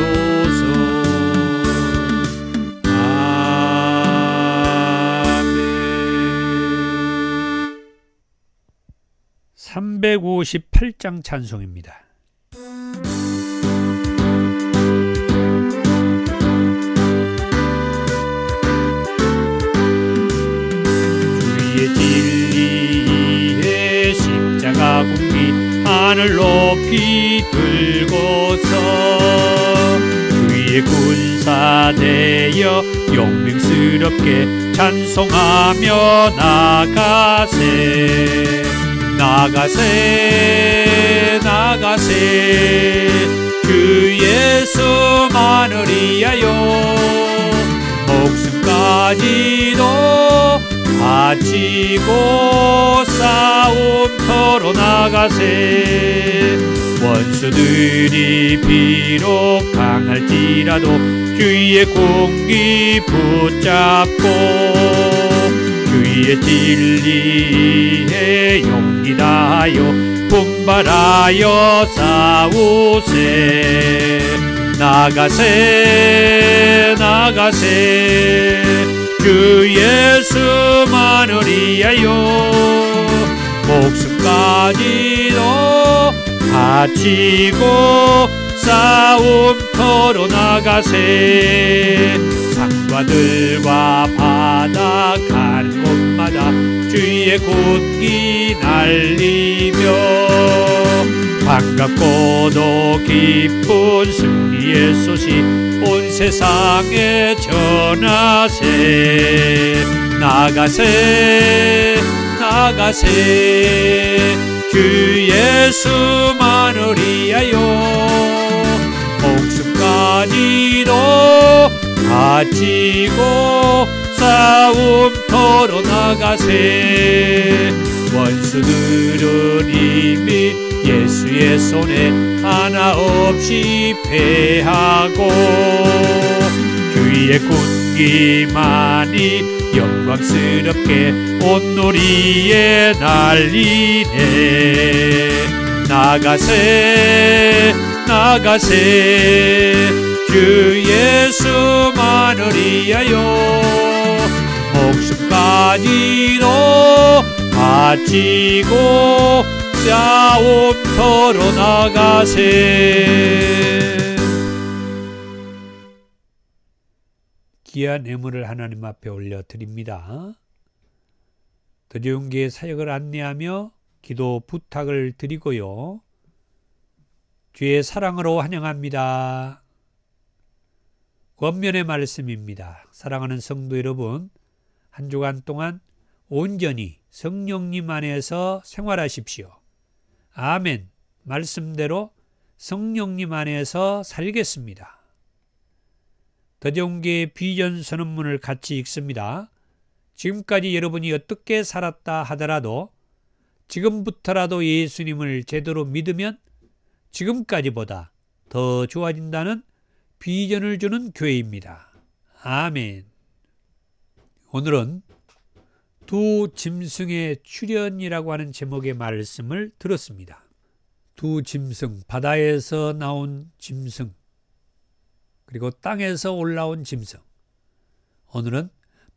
A: 아멘. 358장 찬송입니다. 주의 진리의 십자가 군기 하늘 높이 들고서 주의 군사 되어 용맹스럽게 찬송하며 나가세. 나가세 나가세 주 예수만을 위하여 목숨까지도 바치고 싸움터로 나가세. 원수들이 비록 강할지라도 주의 공기 붙잡고 주의 진리에 용기 다하여 분발하여 싸우세. 나가세 나가세 주 예수만을 위하여 목숨까지도 바치고 싸움터로 나가세. 산과들과 바다 가는 곳마다 주의 군기 날리며 반갑고도 기쁜 승리의 소식 온 세상에 전하세. 나가세 나가세 주 예수만을 위하여 목숨까지도 바치고 싸움터로 나가세. 원수들은 이미 예수의 손에 하나 없이 패하고 주의 군기만이 영광스럽게 온누리에 날리네. 나가세 나가세 주 예수만을 위하여 목숨까지도 바치고 싸움터로 나가세. 귀한 예물을 하나님 앞에 올려드립니다. 더 좋은 교회 사역을 안내하며 기도 부탁을 드리고요. 주의 사랑으로 환영합니다. 권면의 말씀입니다. 사랑하는 성도 여러분, 한 주간 동안 온전히 성령님 안에서 생활하십시오. 아멘. 말씀대로 성령님 안에서 살겠습니다. 더 좋은 교회 비전 선언문을 같이 읽습니다. 지금까지 여러분이 어떻게 살았다 하더라도 지금부터라도 예수님을 제대로 믿으면 지금까지보다 더 좋아진다는 비전을 주는 교회입니다. 아멘. 오늘은 두 짐승의 출현이라고 하는 제목의 말씀을 들었습니다. 두 짐승, 바다에서 나온 짐승, 그리고 땅에서 올라온 짐승. 오늘은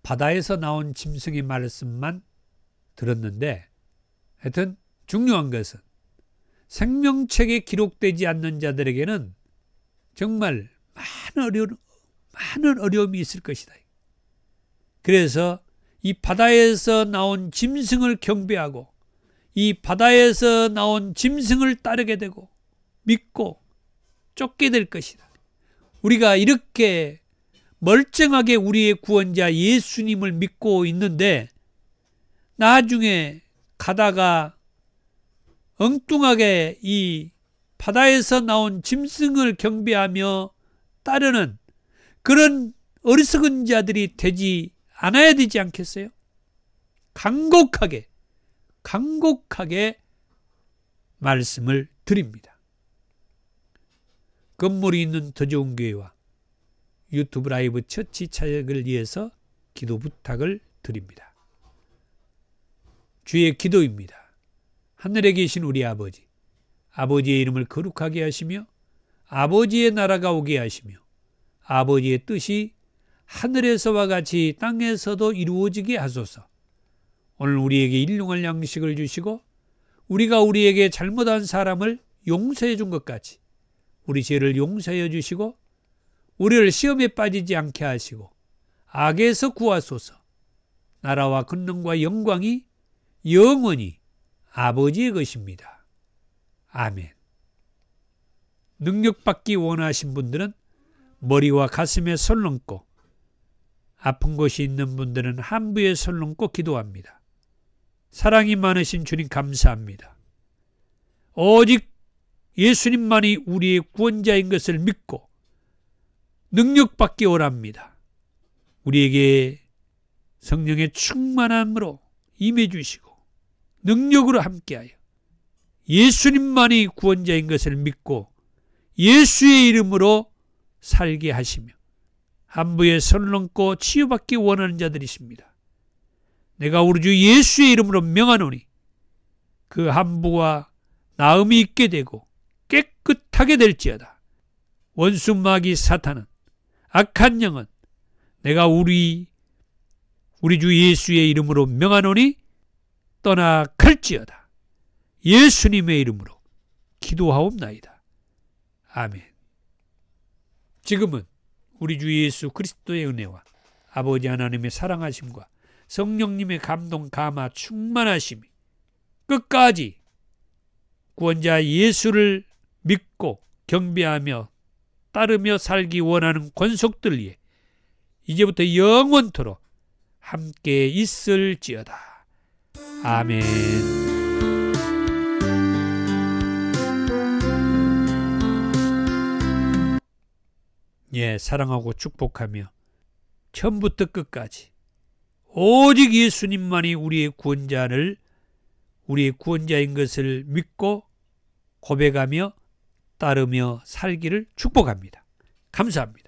A: 바다에서 나온 짐승의 말씀만 들었는데, 하여튼 중요한 것은 생명책에 기록되지 않는 자들에게는 정말 많은 어려움이 있을 것이다. 그래서 이 바다에서 나온 짐승을 경배하고 이 바다에서 나온 짐승을 따르게 되고 믿고 쫓게 될 것이다. 우리가 이렇게 멀쩡하게 우리의 구원자 예수님을 믿고 있는데 나중에 가다가 엉뚱하게 이 바다에서 나온 짐승을 경배하며 따르는 그런 어리석은 자들이 되지 않아야 되지 않겠어요? 간곡하게 말씀을 드립니다. 건물이 있는 더 좋은 교회와 유튜브 라이브 처치 차역을 위해서 기도 부탁을 드립니다. 주의 기도입니다. 하늘에 계신 우리 아버지, 아버지의 이름을 거룩하게 하시며 아버지의 나라가 오게 하시며 아버지의 뜻이 하늘에서와 같이 땅에서도 이루어지게 하소서. 오늘 우리에게 일용할 양식을 주시고 우리가 우리에게 잘못한 사람을 용서해 준 것 같이 우리 죄를 용서해 주시고 우리를 시험에 빠지지 않게 하시고 악에서 구하소서. 나라와 권능과 영광이 영원히 아버지의 것입니다. 아멘. 능력받기 원하신 분들은 머리와 가슴에 손 얹고 아픈 곳이 있는 분들은 한부에 손 얹고 기도합니다. 사랑이 많으신 주님 감사합니다. 오직 예수님만이 우리의 구원자인 것을 믿고 능력받기 원합니다. 우리에게 성령의 충만함으로 임해 주시고 능력으로 함께하여 예수님만이 구원자인 것을 믿고 예수의 이름으로 살게 하시며 한부에 손을 얹고 치유받기 원하는 자들이십니다. 내가 우리 주 예수의 이름으로 명하노니 그 한부와 나음이 있게 되고 깨끗하게 될지어다. 원수 마귀 사탄은 악한 영은 내가 우리 주 예수의 이름으로 명하노니 떠나갈지어다. 예수님의 이름으로 기도하옵나이다. 아멘. 지금은 우리 주 예수 그리스도의 은혜와 아버지 하나님의 사랑하심과 성령님의 감동 감화 충만하심이 끝까지 구원자 예수를 믿고 경배하며 따르며 살기 원하는 권속들 위해 이제부터 영원토록 함께 있을지어다. 아멘. 예, 사랑하고 축복하며 처음부터 끝까지 오직 예수님만이 우리의 구원자인 것을 믿고 고백하며 따르며 살기를 축복합니다. 감사합니다.